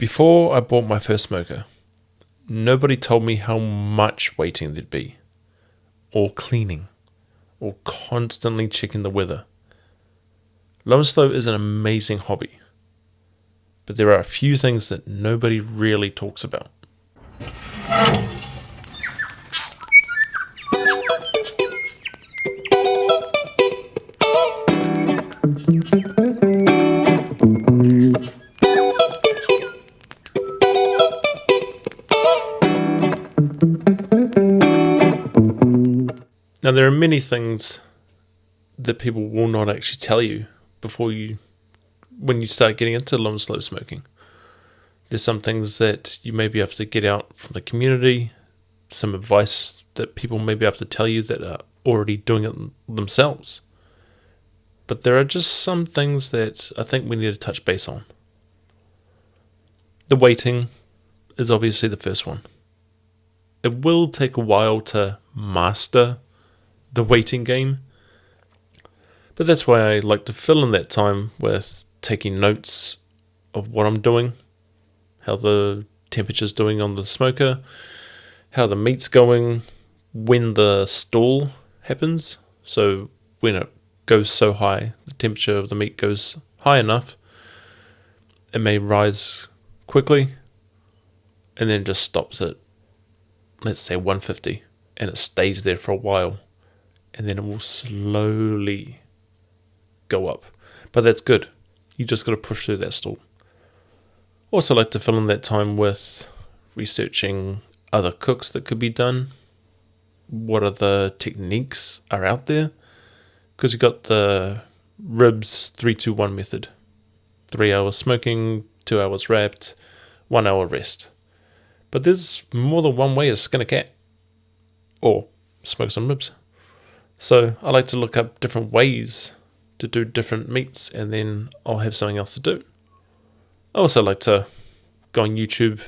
Before I bought my first smoker, nobody told me how much waiting there'd be, or cleaning, or constantly checking the weather. Low and slow is an amazing hobby, but there are a few things that nobody really talks about. Now, there are many things that people will not actually tell you when you start getting into low and slow smoking. There's some things that you maybe have to get out from the community, some advice that people maybe have to tell you that are already doing it themselves. But there are just some things that I think we need to touch base on. The waiting is obviously the first one. It will take a while to master the waiting game, but that's why I like to fill in that time with taking notes of what I'm doing, how the temperature's doing on the smoker, how the meat's going, when the stall happens. So when it goes so high, the temperature of the meat goes high enough, it may rise quickly and then just stops at, let's say, 150, and it stays there for a while, and then it will slowly go up. But that's good. You just got to push through that stall. Also like to fill in that time with researching other cooks that could be done. What other techniques are out there? Because you got the ribs 3-2-1 method. 3 hours smoking, 2 hours wrapped, 1 hour rest. But there's more than one way to skin a cat or smoke some ribs. So I like to look up different ways to do different meats, and then I'll have something else to do. I also like to go on YouTube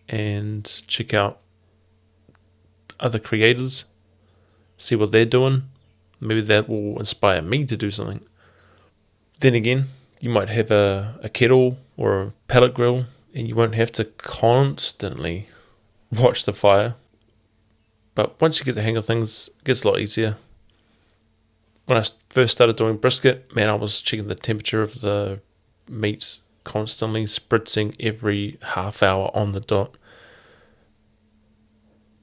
and check out other creators, see what they're doing. Maybe that will inspire me to do something. Then again, you might have a kettle or a pellet grill, and you won't have to constantly watch the fire. But once you get the hang of things, it gets a lot easier. When I first started doing brisket, man, I was checking the temperature of the meat constantly, spritzing every half hour on the dot.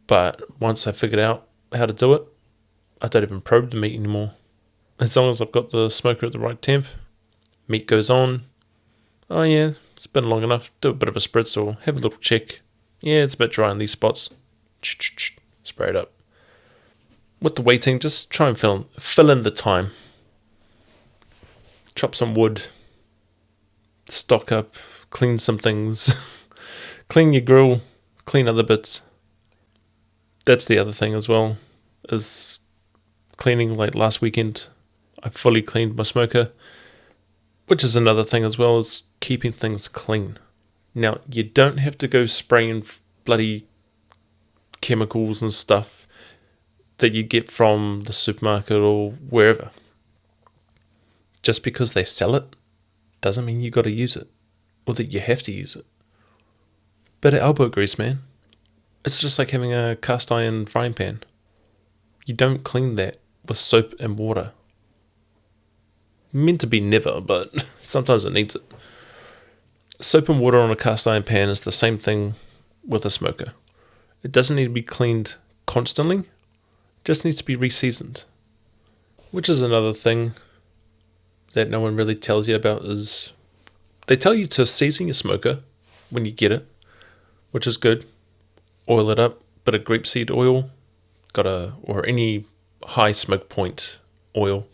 But once I figured out how to do it, I don't even probe the meat anymore. As long as I've got the smoker at the right temp, meat goes on. Oh yeah, it's been long enough. Do a bit of a spritz or have a little check. Yeah, it's a bit dry in these spots. Spray it up. With the waiting, just try and fill in the time. Chop some wood. Stock up. Clean some things. Clean your grill. Clean other bits. That's the other thing as well, is cleaning. Like last weekend, I fully cleaned my smoker, which is another thing as well, is keeping things clean. Now, you don't have to go spraying bloody chemicals and stuff that you get from the supermarket or wherever. Just because they sell it doesn't mean you got to use it or that you have to use it. Bit of elbow grease, man. It's just like having a cast iron frying pan. You don't clean that with soap and water. Meant to be never, but sometimes it needs it. Soap and water on a cast iron pan is the same thing with a smoker. It doesn't need to be cleaned constantly, it just needs to be reseasoned. Which is another thing that no one really tells you about, is they tell you to season your smoker when you get it, which is good. Oil it up, bit of grapeseed oil, or any high smoke point oil.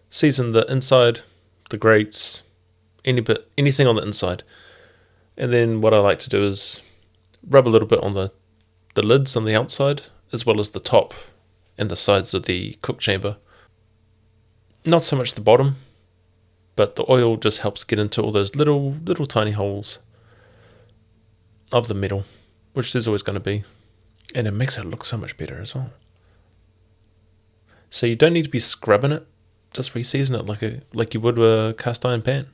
Season the inside, the grates, anything on the inside. And then what I like to do is rub a little bit on the lids on the outside, as well as the top and the sides of the cook chamber. Not so much the bottom, but the oil just helps get into all those little tiny holes of the metal, which there's always going to be. And it makes it look so much better as well. So you don't need to be scrubbing it, just reseason it like you would a cast iron pan.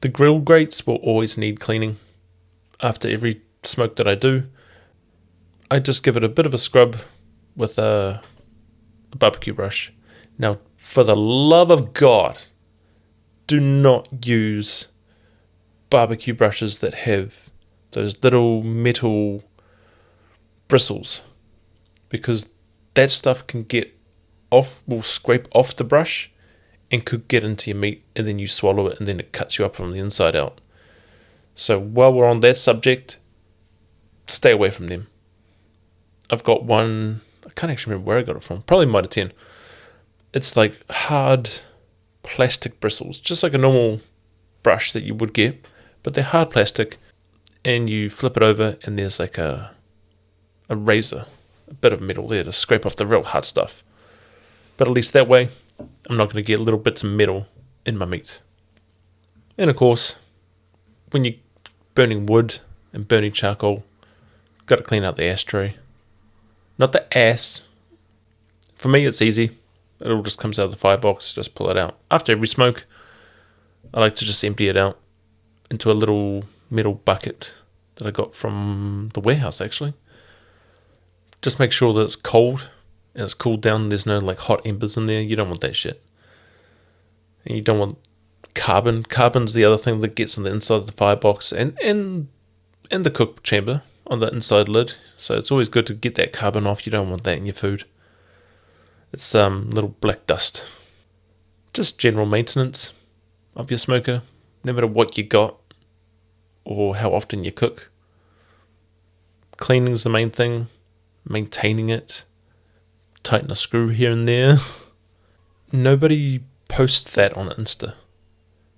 The grill grates will always need cleaning. After every smoke that I do, I just give it a bit of a scrub with a barbecue brush. Now, for the love of God, do not use barbecue brushes that have those little metal bristles, because that stuff can will scrape off the brush and could get into your meat, and then you swallow it and then it cuts you up from the inside out. So while we're on that subject, stay away from them. I've got one, I can't actually remember where I got it from, probably Mitre 10. It's like hard plastic bristles, just like a normal brush that you would get, but they're hard plastic, and you flip it over and there's like a razor, a bit of metal there to scrape off the real hard stuff. But at least that way, I'm not going to get little bits of metal in my meat. And of course, when you're burning wood and burning charcoal, got to clean out the ashtray. Not the ass. For me, it's easy. It all just comes out of the firebox, just pull it out. After every smoke, I like to just empty it out into a little metal bucket that I got from the warehouse, actually. Just make sure that it's cold and it's cooled down. There's no like hot embers in there. You don't want that shit. And you don't want carbon. Carbon's the other thing that gets on the inside of the firebox and the cook chamber on the inside lid. So it's always good to get that carbon off. You don't want that in your food. It's little black dust. Just general maintenance of your smoker, no matter what you got or how often you cook. Cleaning's the main thing. Maintaining it. Tighten a screw here and there. Nobody posts that on Insta.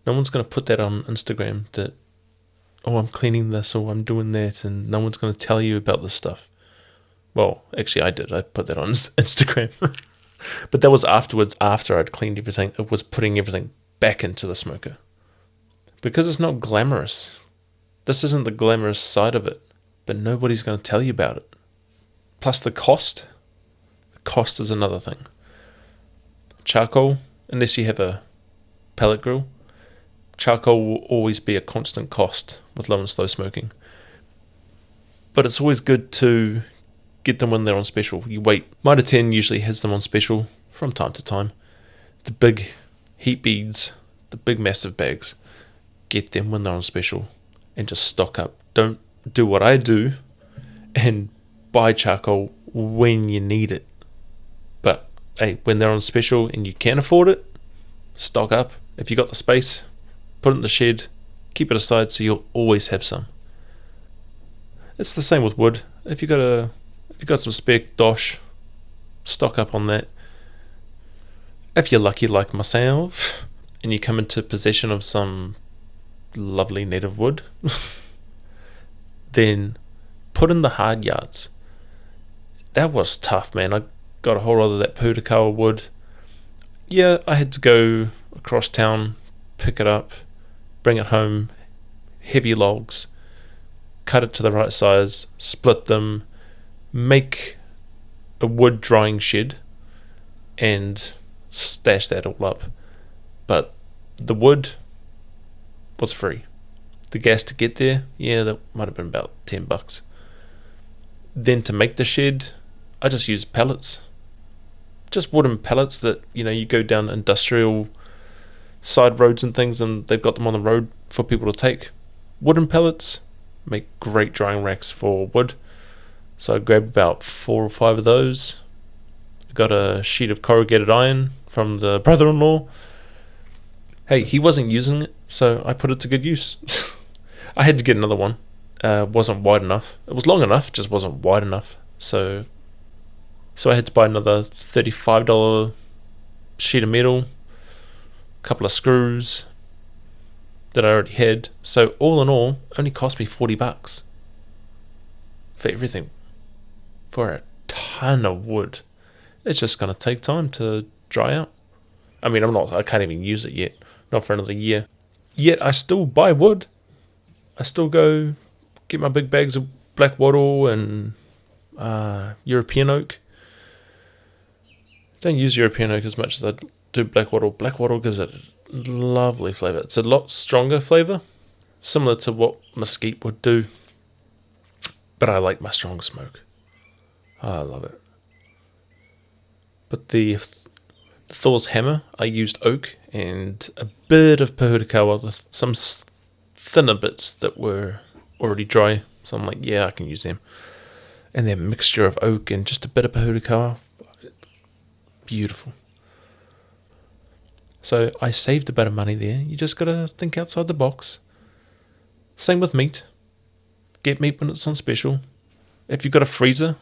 No one's going to put that on Instagram that, oh, I'm cleaning this or I'm doing that, and no one's going to tell you about this stuff. Well, actually I did. I put that on Instagram. But that was afterwards, after I'd cleaned everything. It was putting everything back into the smoker. Because it's not glamorous. This isn't the glamorous side of it. But nobody's going to tell you about it. Plus the cost. The cost is another thing. Charcoal, unless you have a pellet grill, charcoal will always be a constant cost with low and slow smoking. But it's always good to get them when they're on special. You wait. Mitre 10 usually has them on special from time to time. The big heat beads, the big massive bags, get them when they're on special and just stock up. Don't do what I do and buy charcoal when you need it. But hey, when they're on special and you can afford it, stock up. If you got the space, put it in the shed, keep it aside so you'll always have some. It's the same with wood. If you got some spare dosh, stock up on that. If you're lucky like myself and you come into possession of some lovely native wood, then put in the hard yards. That was tough, man. I got a whole lot of that Pūtakawa wood. Yeah, I had to go across town, pick it up, bring it home, heavy logs, cut it to the right size, split them, make a wood drying shed, and stash that all up. But the wood was free. The gas to get there, yeah, that might have been about $10. Then to make the shed, I just used pellets. Just wooden pellets that, you go down industrial side roads and things and they've got them on the road for people to take. Wooden pellets make great drying racks for wood. So I grabbed about 4 or 5 of those. Got a sheet of corrugated iron from the brother-in-law. Hey, he wasn't using it, so I put it to good use. I had to get another one. Wasn't wide enough. It was long enough, just wasn't wide enough. So I had to buy another $35 sheet of metal, a couple of screws that I already had. So all in all, only cost me $40 for everything. For a ton of wood. It's just going to take time to dry out. I mean, I can't even use it yet. Not for another year. Yet I still buy wood. I still go get my big bags of black wattle and European oak. Don't use European oak as much as I do black wattle. Black wattle gives it Lovely flavour. It's a lot stronger flavour, similar to what mesquite would do. But I like my strong smoke. I love it. But the Thor's hammer, I used oak and a bit of pahurikawa with some thinner bits that were already dry. So I'm like, yeah, I can use them. And that mixture of oak and just a bit of pahurikawa, beautiful. So I saved a bit of money there. You just got to think outside the box. Same with meat. Get meat when it's on special. If you've got a freezer,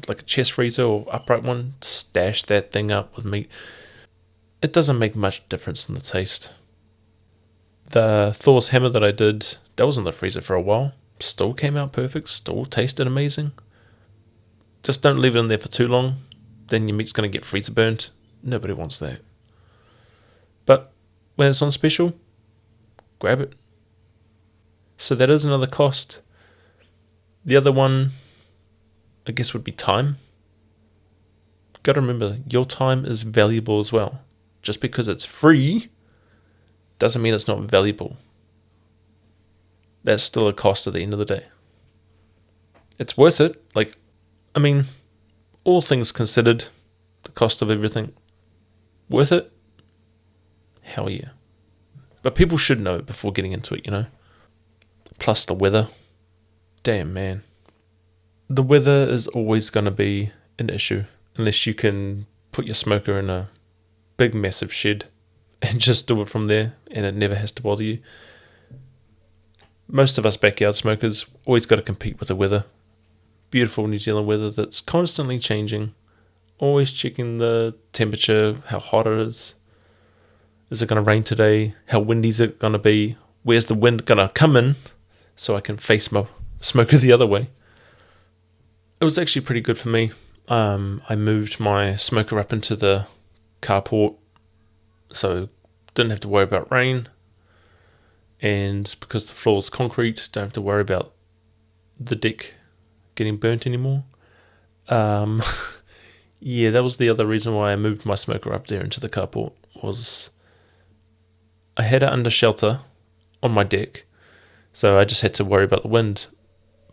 like a chest freezer or upright one, stash that thing up with meat. It doesn't make much difference in the taste. The Thor's hammer that I did, that was in the freezer for a while. Still came out perfect. Still tasted amazing. Just don't leave it in there for too long. Then your meat's going to get freezer burnt. Nobody wants that. But when it's on special, grab it. So that is another cost. The other one, I guess, would be time. Got to remember, your time is valuable as well. Just because it's free doesn't mean it's not valuable. That's still a cost at the end of the day. It's worth it. All things considered, the cost of everything, worth it? Hell yeah. But people should know it before getting into it, Plus the weather. Damn, man. The weather is always going to be an issue unless you can put your smoker in a big, massive shed and just do it from there, and it never has to bother you. Most of us backyard smokers always got to compete with the weather. Beautiful New Zealand weather that's constantly changing. Always checking the temperature, how hot it is. Is it going to rain today? How windy is it going to be? Where's the wind going to come in so I can face my smoker the other way? It was actually pretty good for me. I moved my smoker up into the carport, so didn't have to worry about rain. And because the floor is concrete, don't have to worry about the deck getting burnt anymore. Yeah, that was the other reason why I moved my smoker up there into the carport, was I had it under shelter on my deck, so I just had to worry about the wind.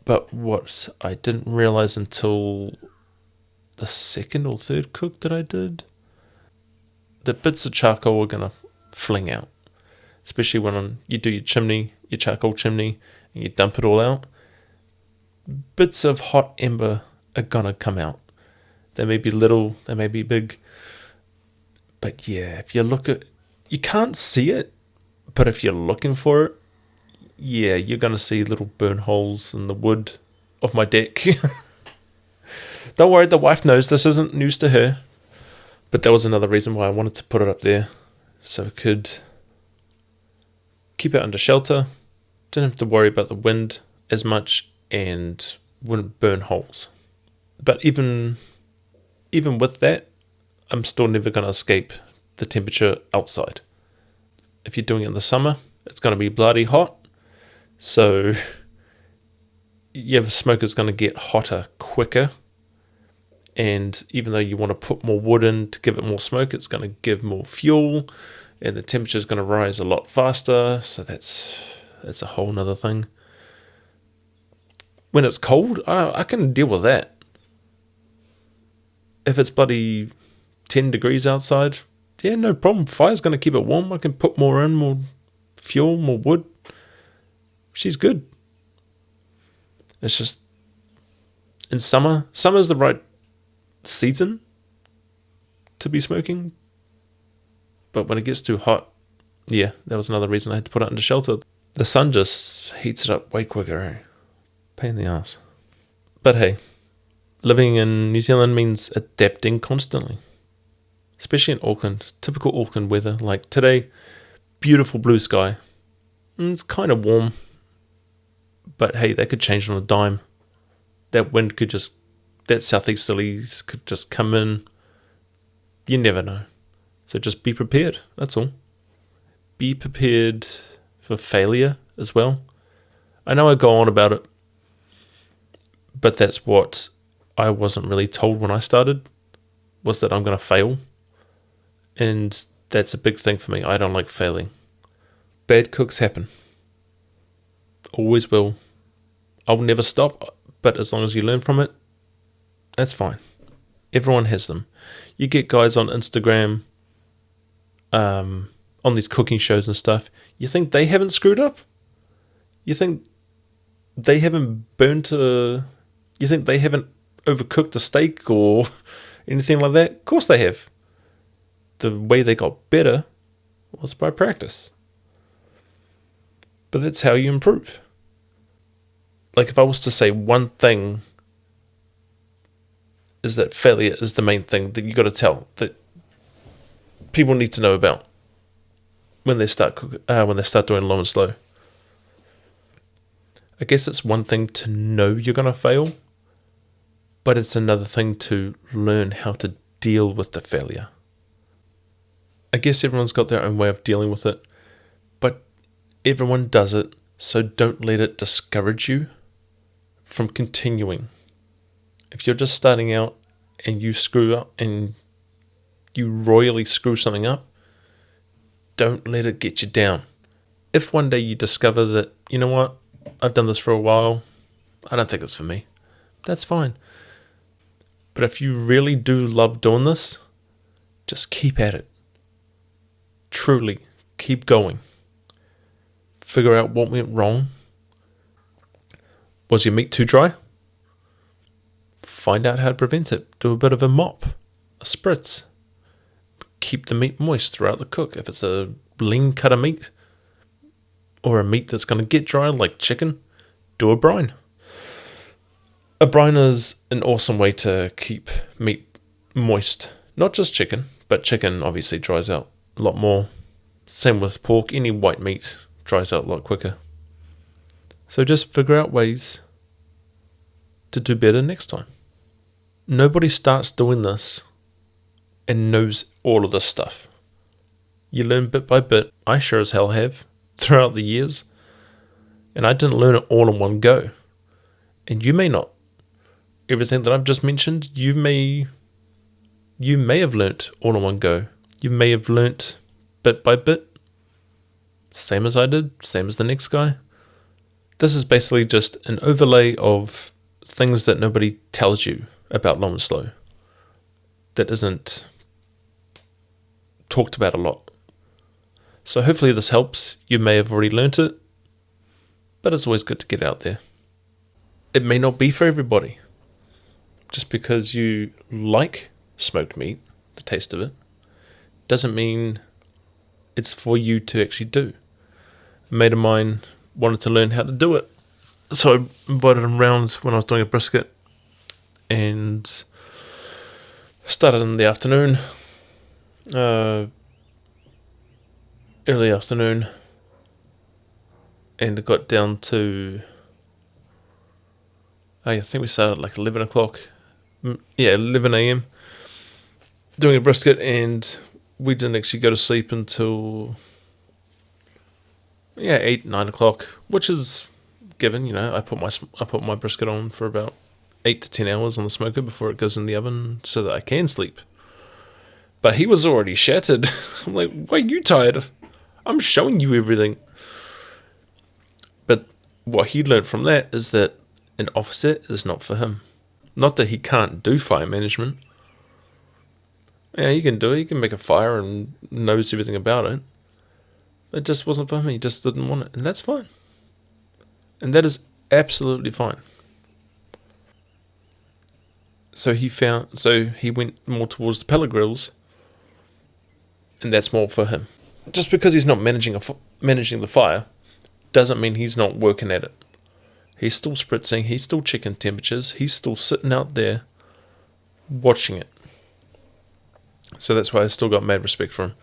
But what I didn't realise until the second or third cook that I did, the bits of charcoal were going to fling out. Especially when you do your charcoal chimney, and you dump it all out. Bits of hot ember are going to come out. They may be little, they may be big. But yeah, if you look at, you can't see it, but if you're looking for it, yeah, you're going to see little burn holes in the wood of my deck. Don't worry, the wife knows this isn't news to her. But that was another reason why I wanted to put it up there, so I could keep it under shelter, didn't have to worry about the wind as much, and wouldn't burn holes. But even with that, I'm still never going to escape the temperature outside. If you're doing it in the summer, it's going to be bloody hot. So your smoker's going to get hotter quicker. And even though you want to put more wood in to give it more smoke, it's going to give more fuel. And the temperature is going to rise a lot faster. So that's a whole nother thing. When it's cold, I can deal with that. If it's bloody 10 degrees outside, yeah, no problem. Fire's going to keep it warm. I can put more in, more fuel, more wood. She's good. It's just, in summer's the right season to be smoking. But when it gets too hot, yeah, that was another reason I had to put it under shelter. The sun just heats it up way quicker, eh? Pain in the ass. But hey, living in New Zealand means adapting constantly. Especially in Auckland. Typical Auckland weather. Like today, beautiful blue sky. It's kind of warm. But hey, that could change on a dime. That wind could just, that southeasterlies could just come in. You never know. So just be prepared. That's all. Be prepared for failure as well. I know I go on about it, but that's what I wasn't really told when I started, was that I'm going to fail. And That's a big thing for me. I don't like failing. Bad cooks happen. Always will. I'll never stop, but as long as you learn from it, that's fine. Everyone has them. You get guys on Instagram, on these cooking shows and stuff. You think they haven't screwed up? You think they haven't you think they haven't overcooked a steak or anything like that? Of course they have. The way they got better was by practice. But that's how you improve. Like, if I was to say one thing, is that failure is the main thing that you got to tell, that people need to know about when they start doing low and slow. I guess it's one thing to know you're going to fail, but it's another thing to learn how to deal with the failure. I guess everyone's got their own way of dealing with it, but everyone does it, so don't let it discourage you from continuing. If you're just starting out and you screw up and you royally screw something up, don't let it get you down. If one day you discover that, you know what, I've done this for a while, I don't think it's for me, that's fine. But if you really do love doing this, just keep at it. Truly, keep going. Figure out what went wrong. Was your meat too dry? Find out how to prevent it. Do a bit of a mop, a spritz. Keep the meat moist throughout the cook. If it's a lean cut of meat, or a meat that's going to get dry like chicken, do a brine. A brine is an awesome way to keep meat moist. Not just chicken, but chicken obviously dries out a lot more. Same with pork. Any white meat dries out a lot quicker. So just figure out ways to do better next time. Nobody starts doing this and knows all of this stuff. You learn bit by bit. I sure as hell have throughout the years. And I didn't learn it all in one go. And you may not. Everything that I've just mentioned, you may have learnt all in one go. You may have learnt bit by bit. Same as I did, same as the next guy. This is basically just an overlay of things that nobody tells you about low and slow. That isn't talked about a lot. So hopefully this helps. You may have already learnt it, but it's always good to get out there. It may not be for everybody. Just because you like smoked meat, the taste of it, doesn't mean it's for you to actually do. A mate of mine wanted to learn how to do it, so I invited him around when I was doing a brisket, and started in the afternoon, early afternoon, and it got down to, I think we started at like 11 o'clock, 11 a.m, doing a brisket, and we didn't actually go to sleep until 8, 9 o'clock, which is given. I put my brisket on for about 8 to 10 hours on the smoker before it goes in the oven so that I can sleep. But he was already shattered. I'm like, why are you tired? I'm showing you everything. But what he learned from that is that an offset is not for him. Not that he can't do fire management. Yeah, he can do it. He can make a fire and knows everything about it. It just wasn't for him. He just didn't want it. And that's fine. And that is absolutely fine. So he went more towards the pellet grills. And that's more for him. Just because he's not managing the fire doesn't mean he's not working at it. He's still spritzing. He's still checking temperatures. He's still sitting out there watching it. So that's why I still got mad respect for him.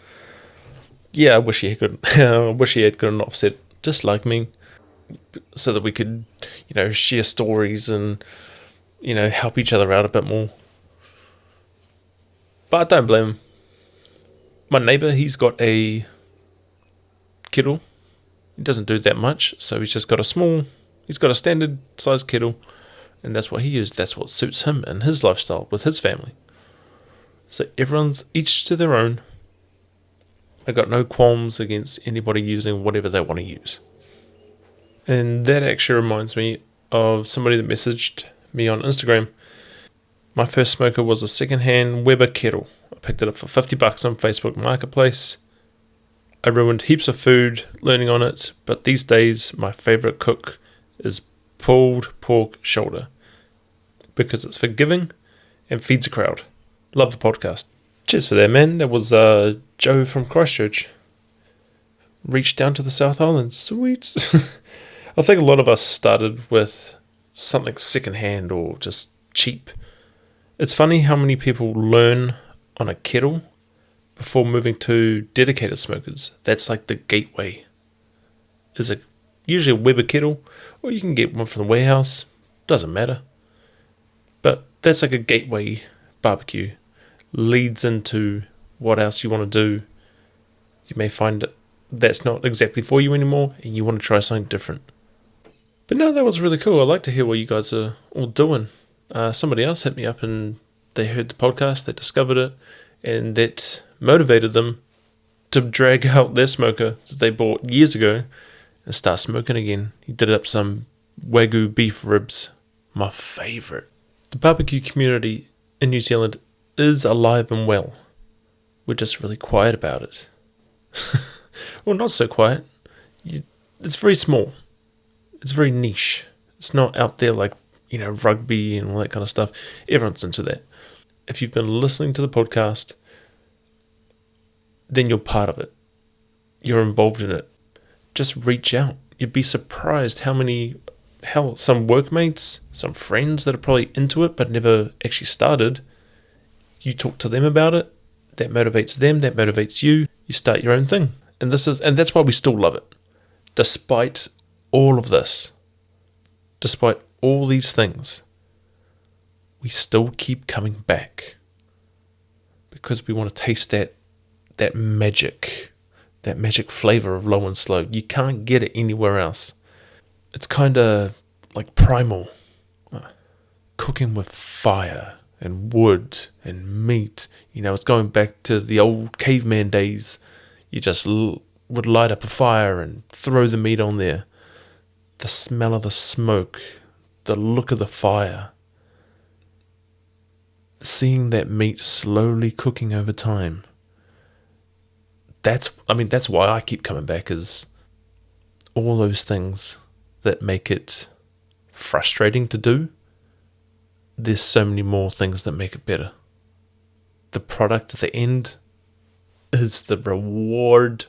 Yeah, I wish he had got an offset just like me, so that we could, share stories and, help each other out a bit more. But I don't blame him. My neighbour, he's got a kettle. He doesn't do that much, so he's got a standard size kettle, and that's what he used. That's what suits him and his lifestyle with his family. So everyone's each to their own. I got no qualms against anybody using whatever they want to use. And that actually reminds me of somebody that messaged me on Instagram. My first smoker was a second-hand Weber kettle. I picked it up for $50 on Facebook Marketplace. I ruined heaps of food learning on it, but these days my favourite cook is pulled pork shoulder because it's forgiving and feeds a crowd. Love the podcast. Cheers for that, man. That was Joe from Christchurch. Reached down to the South Island. Sweet. I think a lot of us started with something secondhand or just cheap. It's funny how many people learn on a kettle before moving to dedicated smokers. That's like the gateway. Is it usually a Weber kettle, or you can get one from the warehouse. Doesn't matter. But that's like a gateway barbecue. Leads into what else you want to do. You may find that's not exactly for you anymore, and you want to try something different. But no, that was really cool. I'd like to hear what you guys are all doing. Somebody else hit me up and they heard the podcast, they discovered it, and that motivated them to drag out their smoker that they bought years ago and start smoking again. He did up some Wagyu beef ribs, my favourite. The barbecue community in New Zealand is alive and well. We're just really quiet about it. Well, not so quiet. It's very small. It's very niche. It's not out there like, rugby and all that kind of stuff. Everyone's into that. If you've been listening to the podcast, then you're part of it. You're involved in it. Just reach out. You'd be surprised how some workmates, some friends that are probably into it but never actually started, you talk to them about it, that motivates them, that motivates you, you start your own thing. And that's why we still love it. Despite all of this, despite all these things, we still keep coming back because we want to taste that magic flavor of low and slow. You can't get it anywhere else. It's kind of like primal, cooking with fire and wood and meat. It's going back to the old caveman days. You just would light up a fire and throw the meat on there. The smell of the smoke, the look of the fire, seeing that meat slowly cooking over time. That's why I keep coming back, is all those things that make it frustrating to do. There's so many more things that make it better. The product at the end is the reward.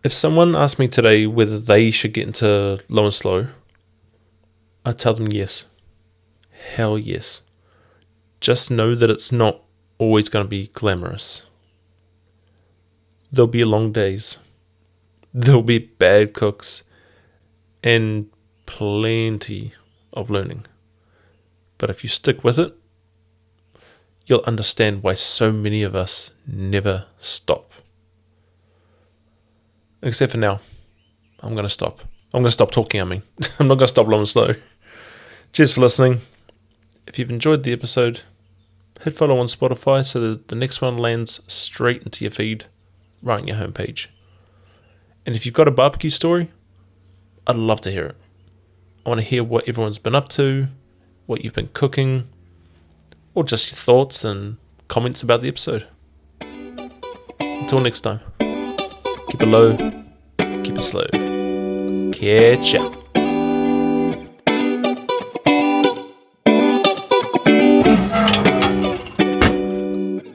If someone asked me today whether they should get into low and slow, I'd tell them yes. Hell yes. Just know that it's not always going to be glamorous. There'll be long days. There'll be bad cooks. And plenty of learning. But if you stick with it, you'll understand why so many of us never stop. Except for now. I'm going to stop. I'm going to stop talking, I'm not going to stop low and slow. Cheers for listening. If you've enjoyed the episode, hit follow on Spotify so that the next one lands straight into your feed, right on your homepage. And if you've got a barbecue story, I'd love to hear it. I want to hear what everyone's been up to, what you've been cooking, or just your thoughts and comments about the episode. Until next time, keep it low, keep it slow. Catch ya.